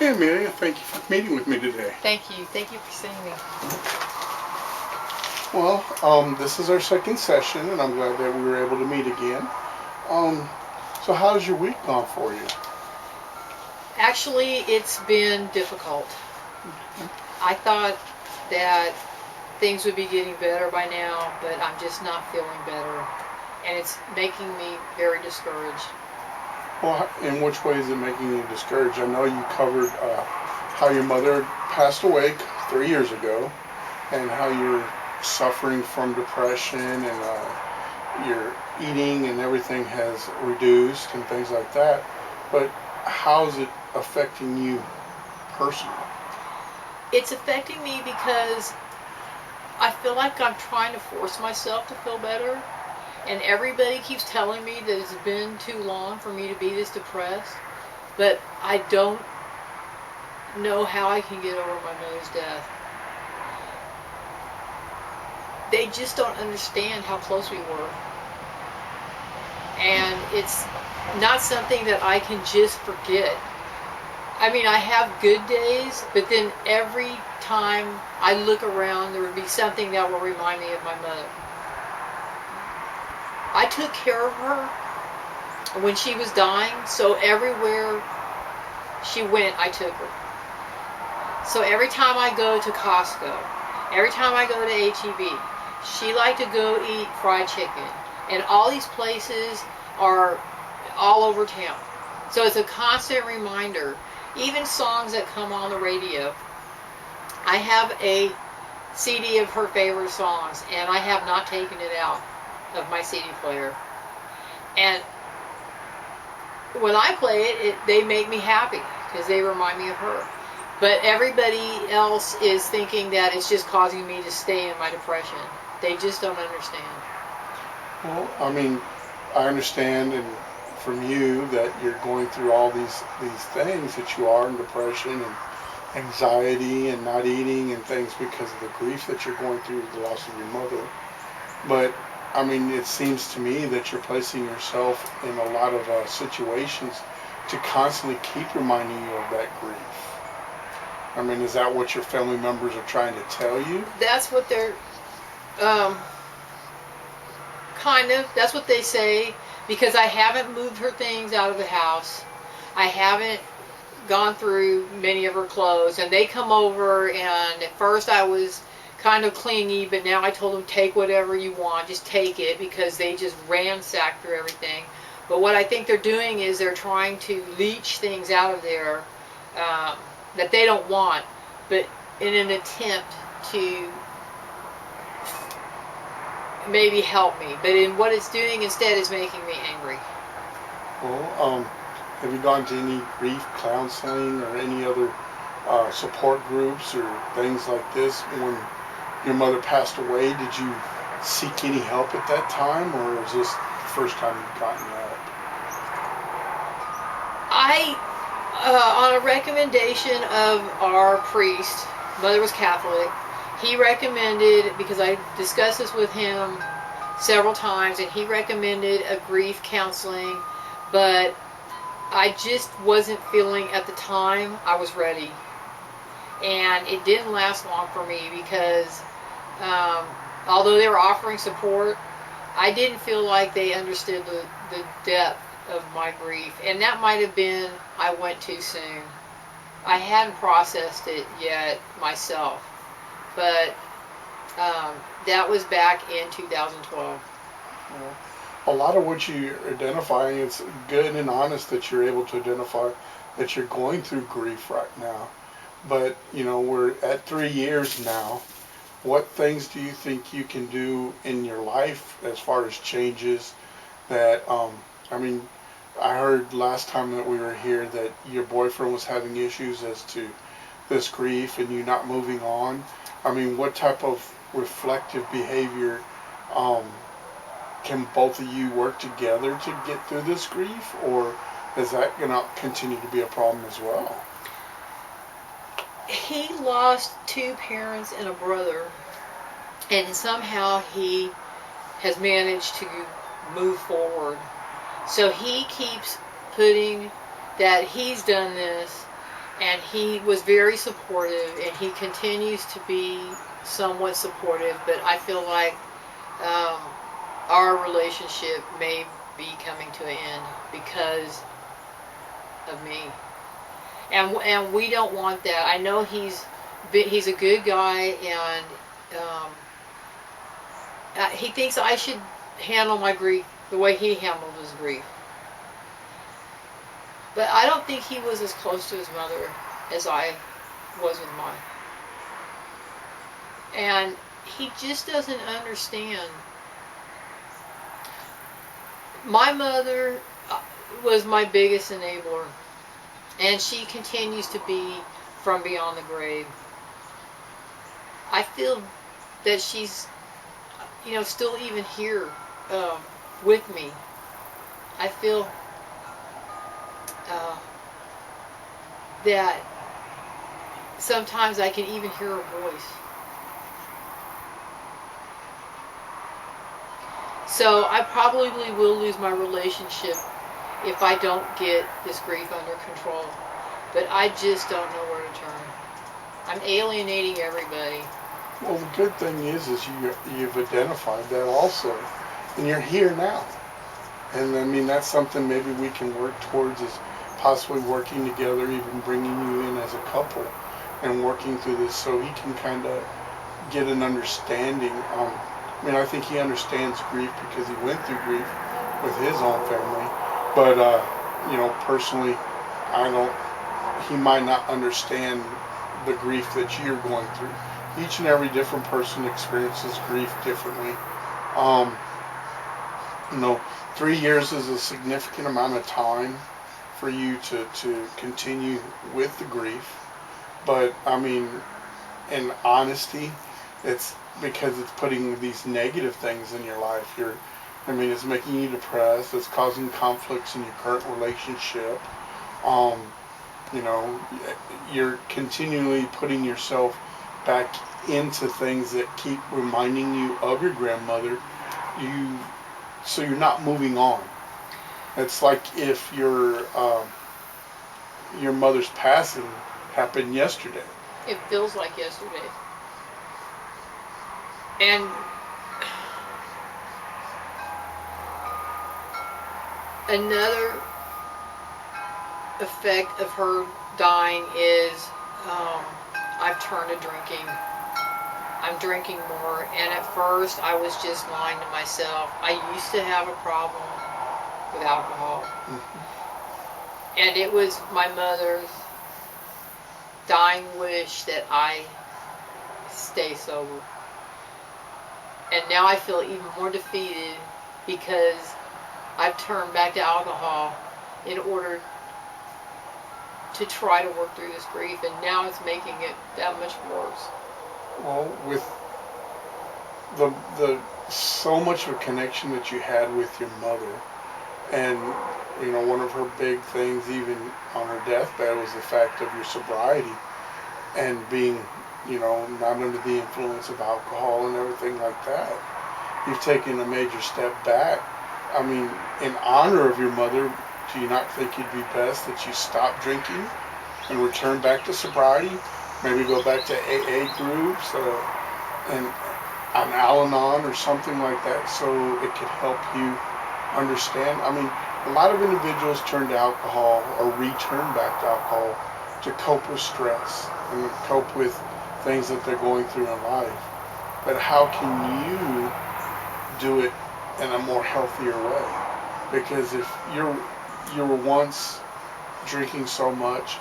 Hey Amelia, thank you for meeting with me today. Thank you. Thank you for seeing me. Well, this is our second session, and I'm glad that we were able to meet again. Um, so how's your week gone for you? Actually, it's been difficult. I thought that things would be getting better by now, but I'm just not feeling better. And it's making me very discouraged. Well, in which way is it making you discouraged? I know you covered how your mother passed away 3 years ago, and how you're suffering from depression, and your eating and everything has reduced and things like that. But how is it affecting you personally? It's affecting me because I feel like I'm trying to force myself to feel better. And everybody keeps telling me that it's been too long for me to be this depressed. But I don't know how I can get over my mother's death. They just don't understand how close we were. And it's not something that I can just forget. I mean, I have good days, but then every time I look around, there would be something that will remind me of my mother. I took care of her when she was dying, so everywhere she went, I took her. So every time I go to Costco, every time I go to HEB, she liked to go eat fried chicken. And all these places are all over town. So it's a constant reminder. Even songs that come on the radio. I have a CD of her favorite songs, and I have not taken it out of my CD player. And when I play it, they make me happy because they remind me of her. But everybody else is thinking that it's just causing me to stay in my depression. They just don't understand. Well, I mean, I understand, and from you that you're going through all these things, that you are in depression and anxiety and not eating and things because of the grief that you're going through with the loss of your mother. But I mean, it seems to me that you're placing yourself in a lot of situations to constantly keep reminding you of that grief. I mean, is that what your family members are trying to tell you? That's what they're, kind of, that's what they say, because I haven't moved her things out of the house. I haven't gone through many of her clothes, and they come over, and at first I was kind of clingy, but now I told them, take whatever you want, just take it, because they just ransack through everything. But what I think they're doing is they're trying to leach things out of there that they don't want, but in an attempt to maybe help me. But in what it's doing instead is making me angry. Well, have you gone to any grief counseling or any other support groups or things like this when your mother passed away? Did you seek any help at that time, or is this the first time you've gotten help? On a recommendation of our priest, mother was Catholic, he recommended, because I discussed this with him several times, and he recommended a grief counseling, but I just wasn't feeling at the time I was ready. And it didn't last long for me because although they were offering support, I didn't feel like they understood the depth of my grief. And that might have been I went too soon. I hadn't processed it yet myself. But that was back in 2012. Well, a lot of what you're identifying, it's good and honest that you're able to identify that you're going through grief right now. But, you know, we're at 3 years now. What things do you think you can do in your life as far as changes that, I mean, I heard last time that we were here that your boyfriend was having issues as to this grief and you not moving on. I mean, what type of reflective behavior can both of you work together to get through this grief, or is that going to continue to be a problem as well? He lost two parents and a brother, and somehow he has managed to move forward. So he keeps putting that he's done this, And he was very supportive, and he continues to be somewhat supportive. But I feel like um, our relationship may be coming to an end because of me, and we don't want that. I know he's a good guy, and um, he thinks I should handle my grief the way he handled his grief. But I don't think he was as close to his mother as I was with mine. And he just doesn't understand. My mother was my biggest enabler, and she continues to be from beyond the grave. I feel that she's, still even here um, with me. I feel uh, that sometimes I can even hear her voice. So I probably will lose my relationship if I don't get this grief under control. But I just don't know where to turn. I'm alienating everybody. Well, the good thing is you've identified that also, and you're here now. And I mean, that's something maybe we can work towards, is possibly working together, even bringing you in as a couple and working through this so he can kind of get an understanding. I mean, I think he understands grief because he went through grief with his own family. But, personally, I don't, he might not understand the grief that you're going through. Each and every different person experiences grief differently. Um, you know, 3 years is a significant amount of time for you to continue with the grief. But, I mean, in honesty, it's because it's putting these negative things in your life. It's making you depressed. It's causing conflicts in your current relationship. Um, you know, you're continually putting yourself back into things that keep reminding you of your grandmother. You, so you're not moving on. It's like if your mother's passing happened yesterday. It feels like yesterday. And another effect of her dying is I've turned to drinking. I'm drinking more, and at first I was just lying to myself. I used to have a problem with alcohol, and it was my mother's dying wish that I stay sober. And now I feel even more defeated because I've turned back to alcohol in order to try to work through this grief, and now it's making it that much worse. Well, with the so much of a connection that you had with your mother, and one of her big things, even on her deathbed, was the fact of your sobriety and being, not under the influence of alcohol and everything like that. You've taken a major step back. I mean, in honor of your mother, do you not think it'd be best that you stop drinking and return back to sobriety? Maybe go back to AA groups and an Al-Anon or something like that, so it could help you understand. I mean, a lot of individuals turn to alcohol or return back to alcohol to cope with stress and cope with things that they're going through in life. But how can you do it in a more healthier way? Because if you were once drinking so much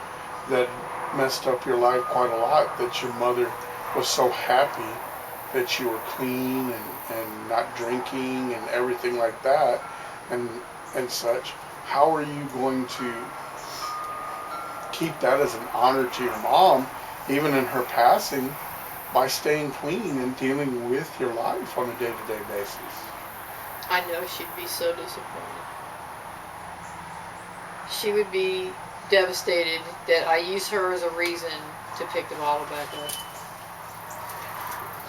that messed up your life quite a lot, that your mother was so happy that you were clean and not drinking and everything like that and such, how are you going to keep that as an honor to your mom, even in her passing, by staying clean and dealing with your life on a day-to-day basis? I know she'd be so disappointed. She would be devastated that I use her as a reason to pick the bottle back up.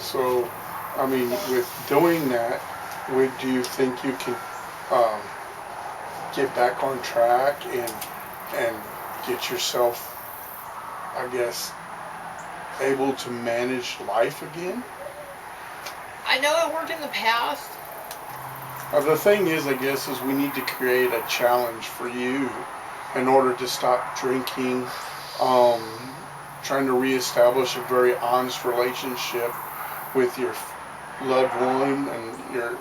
So, I mean, with doing that, do you think you can um, get back on track and get yourself I guess, able to manage life again? I know it worked in the past. The thing is, I guess, is we need to create a challenge for you in order to stop drinking, um, trying to reestablish a very honest relationship with your loved one and your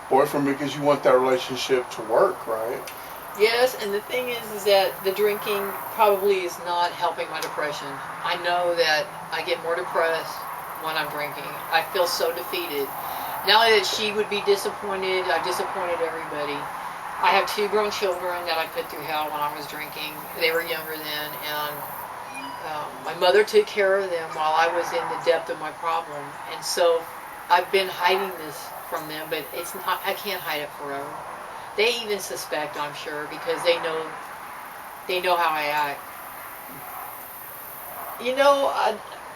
boyfriend because you want that relationship to work, right? Yes, and the thing is that the drinking probably is not helping my depression. I know that I get more depressed when I'm drinking. I feel so defeated. Not only that she would be disappointed, I've disappointed everybody. I have two grown children that I put through hell when I was drinking. They were younger then, and my mother took care of them while I was in the depth of my problem. And so I've been hiding this from them, but it's not, I can't hide it forever. They even suspect, I'm sure, because they know how I act.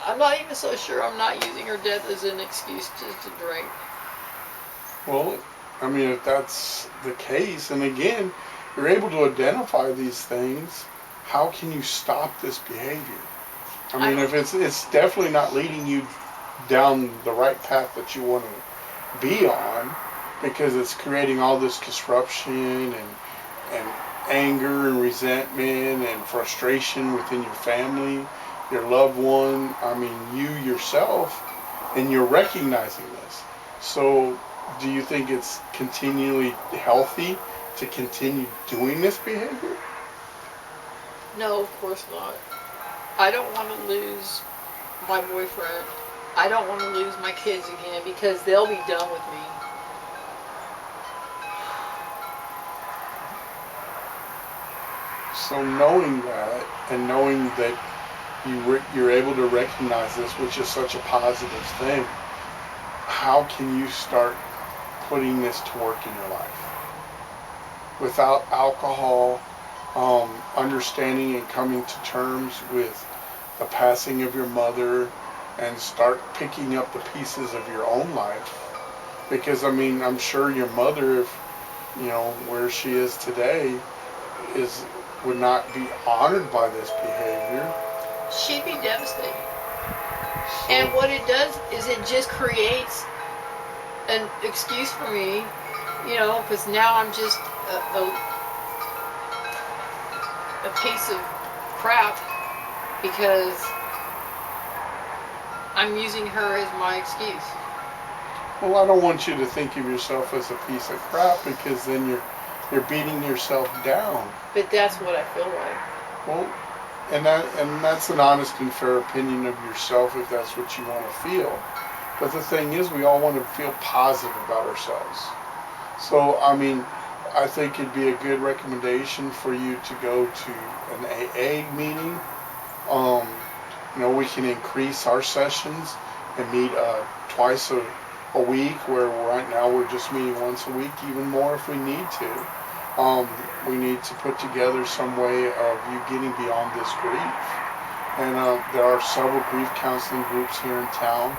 I'm not even so sure I'm not using her death as an excuse to drink. Well, I mean, if that's the case, and again, you're able to identify these things, how can you stop this behavior? I I mean, don't. if it's definitely not leading you down the right path that you want to be on, because it's creating all this disruption and anger and resentment and frustration within your family, your loved one. I mean, you yourself, and you're recognizing this. So, do you think it's continually healthy to continue doing this behavior? No, of course not. I don't want to lose my boyfriend. I don't want to lose my kids again because they'll be done with me. So, knowing that and knowing that you're able to recognize this, which is such a positive thing, how can you start putting this to work in your life? Without alcohol, understanding and coming to terms with the passing of your mother and start picking up the pieces of your own life. Because, I mean, I'm sure your mother, if, where she is today, is would not be honored by this behavior. She'd be devastated. So, And what it does is it just creates an excuse for me, because now I'm just a piece of crap because I'm using her as my excuse. well, I don't want you to think of yourself as a piece of crap because then you're beating yourself down. But that's what I feel like. Well, and that's an honest and fair opinion of yourself if that's what you want to feel. But the thing is, we all want to feel positive about ourselves. So, I mean, I think it'd be a good recommendation for you to go to an AA meeting. Um, we can increase our sessions and meet twice a week, where right now we're just meeting once a week, even more if we need to. We need to put together some way of you getting beyond this grief. And there are several grief counseling groups here in town.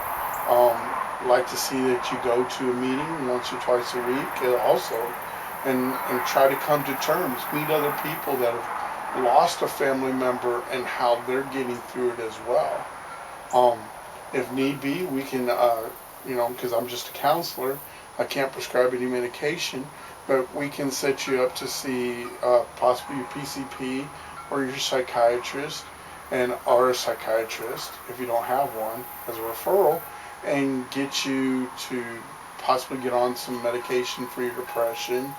Like to see that you go to a meeting once or twice a week also, and try to come to terms, meet other people that have lost a family member and how they're getting through it as well. Um, if need be, we can, because I'm just a counselor, I can't prescribe any medication, but we can set you up to see possibly your PCP or your psychiatrist and or a psychiatrist if you don't have one as a referral, and get you to possibly get on some medication for your depression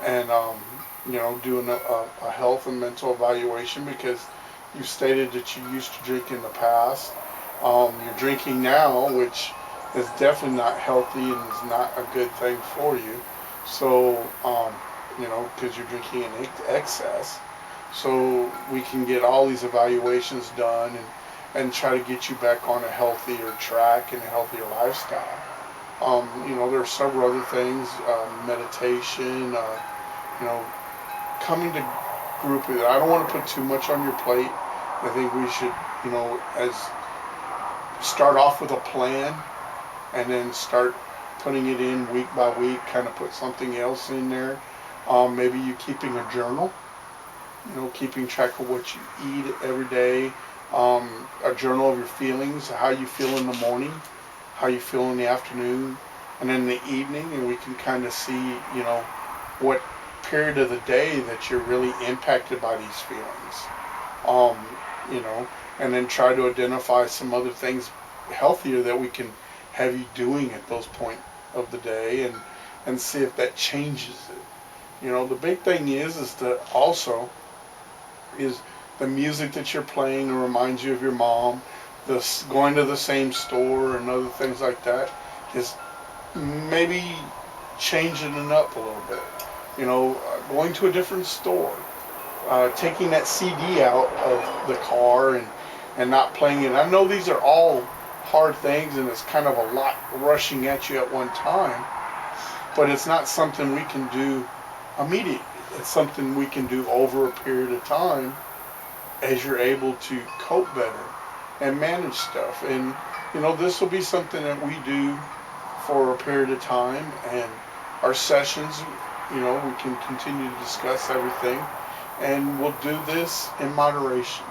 and doing a health and mental evaluation because you've stated that you used to drink in the past. You're drinking now, which is definitely not healthy and is not a good thing for you. So, because you're drinking in excess. So we can get all these evaluations done and try to get you back on a healthier track and a healthier lifestyle. There are several other things, meditation, you know, coming to group with it. I don't want to put too much on your plate. I think we should, as start off with a plan and then start putting it in week by week, kind of put something else in there. Maybe you keeping a journal, keeping track of what you eat every day, a journal of your feelings, how you feel in the morning, how you feel in the afternoon, and in the evening, and we can kind of see, what period of the day that you're really impacted by these feelings. Um, you know, and then try to identify some other things healthier that we can have you doing at those point of the day, and see if that changes it. The big thing is to also is the music that you're playing reminds you of your mom. This going to the same store and other things like that is maybe changing it up a little bit. Going to a different store, taking that CD out of the car and not playing it. I know these are all hard things and it's kind of a lot rushing at you at one time, but it's not something we can do immediately. It's something we can do over a period of time as you're able to cope better and manage stuff. And, this will be something that we do for a period of time, and our sessions, we can continue to discuss everything, and we'll do this in moderation.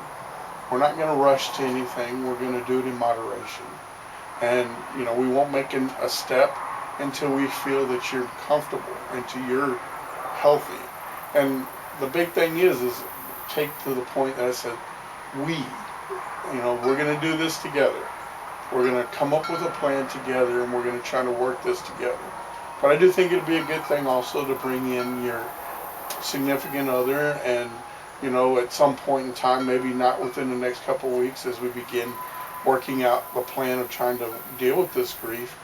We're not going to rush to anything. We're going to do it in moderation. And, we won't make a step until we feel that you're comfortable, until you're healthy. And the big thing is take to the point that I said, we, we're going to do this together. We're going to come up with a plan together, and we're going to try to work this together. But I do think it'd be a good thing also to bring in your significant other, and, at some point in time, maybe not within the next couple of weeks as we begin working out the plan of trying to deal with this grief.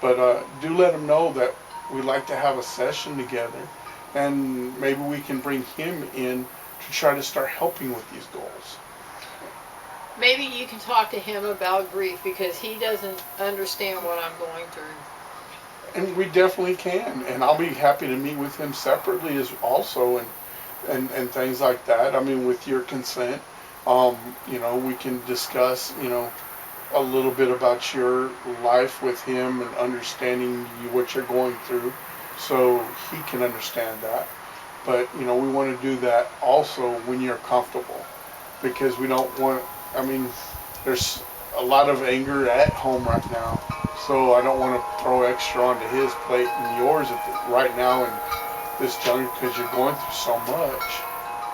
But do let them know that we'd like to have a session together, and maybe we can bring him in to try to start helping with these goals. Maybe you can talk to him about grief because he doesn't understand what I'm going through. And we definitely can, and I'll be happy to meet with him separately as also, and things like that. I mean, with your consent, we can discuss, a little bit about your life with him and understanding what you're going through, so he can understand that. But we want to do that also when you're comfortable, because we don't want. I mean, there's a lot of anger at home right now, so I don't want to throw extra onto his plate and yours right now in this juncture because you're going through so much.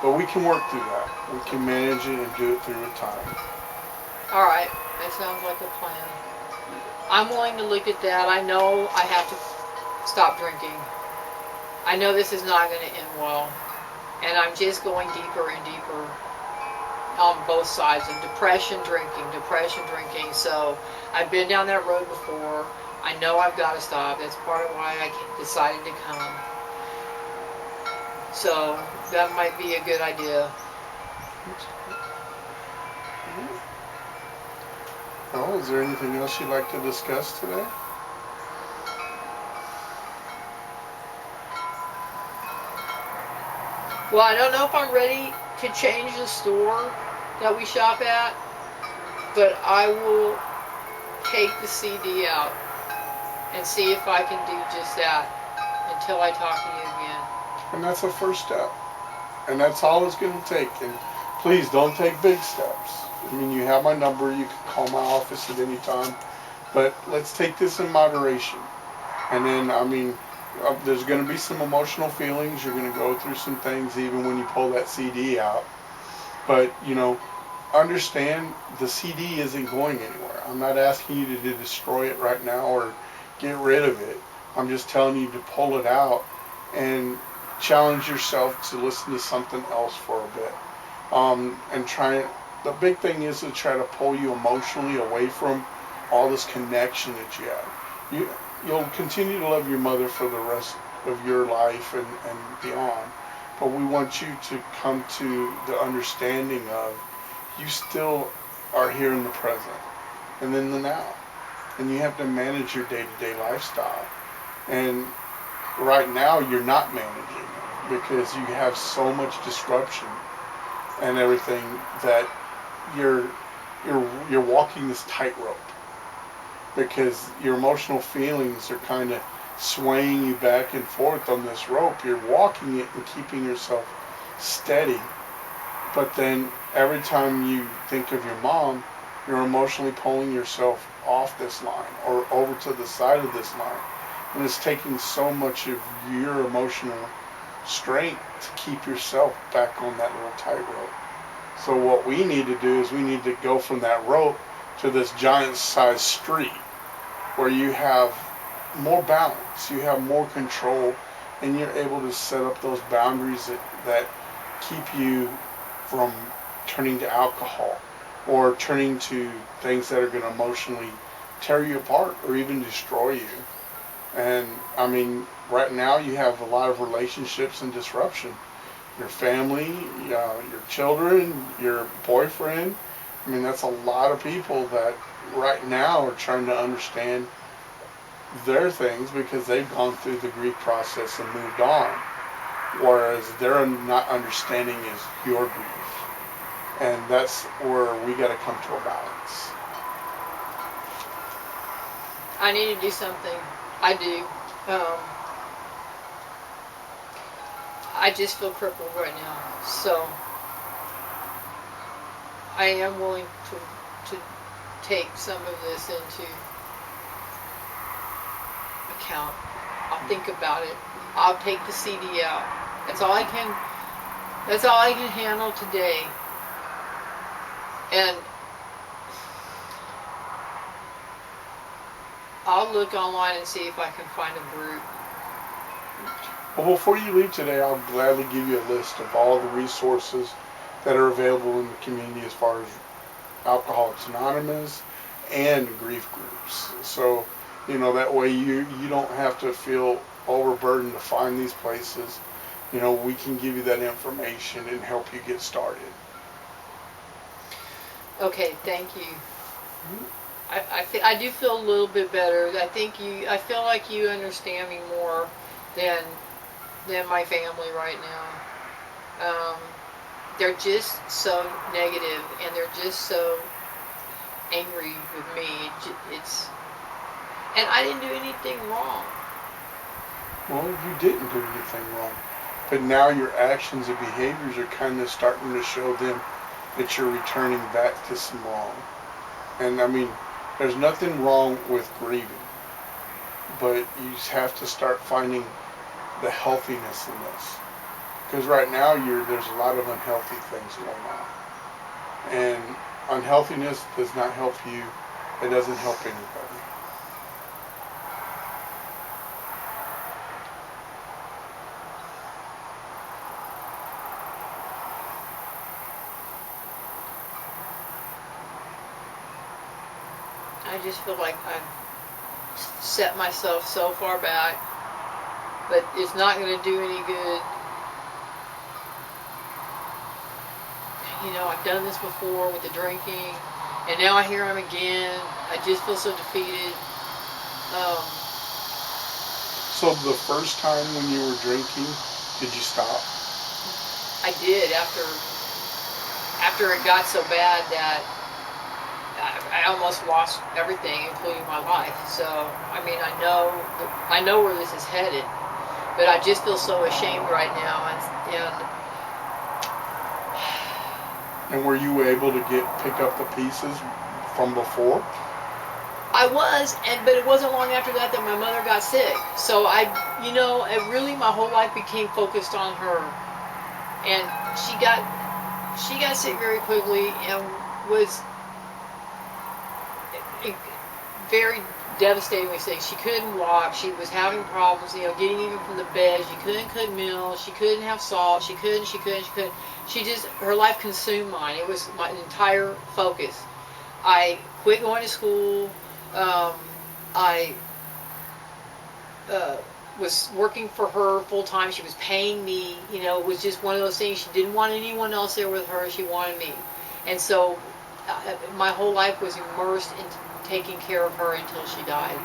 But we can work through that. We can manage it and do it through a time. All right, that sounds like a plan. I'm willing to look at that. I know I have to stop drinking. I know this is not going to end well, and I'm just going deeper and deeper on both sides of depression, drinking. So I've been down that road before. I know I've got to stop. That's part of why I decided to come. So that might be a good idea. Well, is there anything else you'd like to discuss today? Well, I don't know if I'm ready to change the store that we shop at, but I will take the CD out and see if I can do just that until I talk to you again. And that's a first step. And that's all it's going to take. And please don't take big steps. I mean, you have my number. You can call my office at any time. But let's take this in moderation. And then, I mean, there's going to be some emotional feelings. You're going to go through some things even when you pull that CD out. But, understand the CD isn't going anywhere. I'm not asking you to destroy it right now or get rid of it. I'm just telling you to pull it out and challenge yourself to listen to something else for a bit. And the big thing is to try to pull you emotionally away from all this connection that you have. You'll continue to love your mother for the rest of your life and beyond. But we want you to come to the understanding of you still are here in the present and in the now. And you have to manage your day-to-day lifestyle. And right now you're not managing it because you have so much disruption and everything that you're walking this tightrope because your emotional feelings are kind of swaying you back and forth on this rope. You're walking it and keeping yourself steady, but then every time you think of your mom, you're emotionally pulling yourself off this line or over to the side of this line. And it's taking so much of your emotional strength to keep yourself back on that little tightrope. So what we need to do is we need to go from that rope to this giant sized street where you have more balance, you have more control, and you're able to set up those boundaries that keep you from turning to alcohol or turning to things that are going to emotionally tear you apart or even destroy you. And I mean, right now you have a lot of relationships in disruption. Your family, your children, your boyfriend. I mean, that's a lot of people that right now are trying to understand their things because they've gone through the grief process and moved on. Whereas they're not understanding is your grief. And that's where we got to come to a balance. I need to do something. I do. I just feel crippled right now. So I am willing to take some of this into account. I'll think about it. I'll take the CD out. That's all I can. That's all I can handle today. And I'll look online and see if I can find a group. Well, before you leave today, I'll gladly give you a list of all the resources that are available in the community as far as Alcoholics Anonymous and grief groups. So, that way you don't have to feel overburdened to find these places. We can give you that information and help you get started. Okay, thank you. I do feel a little bit better. I feel like you understand me more than my family right now. They're just so negative and they're just so angry with me. And I didn't do anything wrong. Well, you didn't do anything wrong. But now your actions and behaviors are kind of starting to show them that you're returning back to some wrong. And I mean, there's nothing wrong with grieving. But you just have to start finding the healthiness in this. Because right now there's a lot of unhealthy things going on. And unhealthiness does not help you. It doesn't help anybody. I just feel like I've set myself so far back, but it's not going to do any good. I've done this before with the drinking, and now I hear him again. I just feel so defeated. So the first time when you were drinking, did you stop? I did after it got so bad that I almost lost everything, including my life. So I mean, I know where this is headed, but I just feel so ashamed right now, And were you able to pick up the pieces from before? I was, but it wasn't long after that my mother got sick. So my whole life became focused on her, and she got sick very quickly and was very devastatingly sick. She couldn't walk. She was having problems, getting even from the bed. She couldn't cook meals. She couldn't have salt. She couldn't. Her life consumed mine. It was my entire focus. I quit going to school. I was working for her full time. She was paying me. It was just one of those things. She didn't want anyone else there with her. She wanted me. And so my whole life was immersed in taking care of her until she died.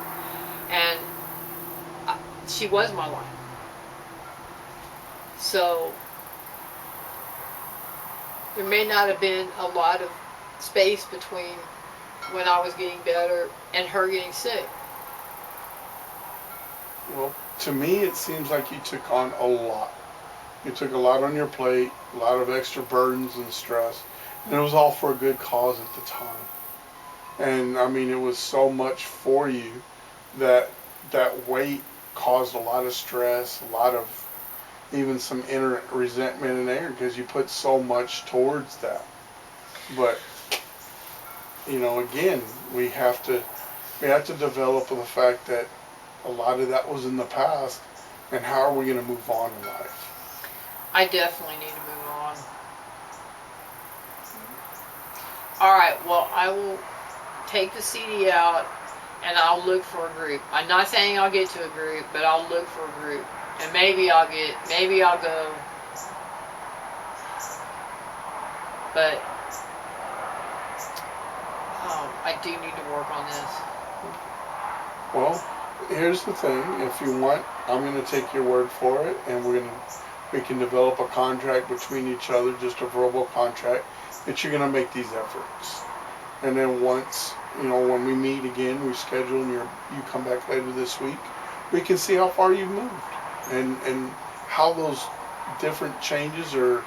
And she was my life. So there may not have been a lot of space between when I was getting better and her getting sick. Well, to me, it seems like you took on a lot. You took a lot on your plate, a lot of extra burdens and stress. And it was all for a good cause at the time. And I mean, it was so much for you that that weight caused a lot of stress, a lot of even some inner resentment and anger because you put so much towards that. But again, we have to develop the fact that a lot of that was in the past, and how are we going to move on in life? I definitely need to move on. All right. Well, I will take the CD out and I'll look for a group. I'm not saying I'll get to a group, but I'll look for a group. And maybe I'll go. But I do need to work on this. Well, here's the thing. If you want, I'm going to take your word for it, and we can develop a contract between each other, just a verbal contract, that you're going to make these efforts. And then once, when we meet again, we schedule, and you come back later this week, we can see how far you've moved, and how those different changes or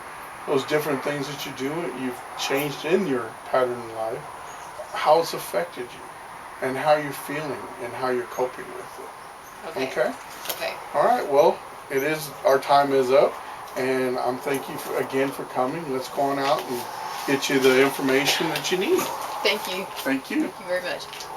those different things that you've changed in your pattern in life, how it's affected you, and how you're feeling, and how you're coping with it. Okay. Okay? Okay. All right. Well, our time is up, and I'm thank you again for coming. Let's go on out and get you the information that you need. Thank you. Thank you. Thank you very much.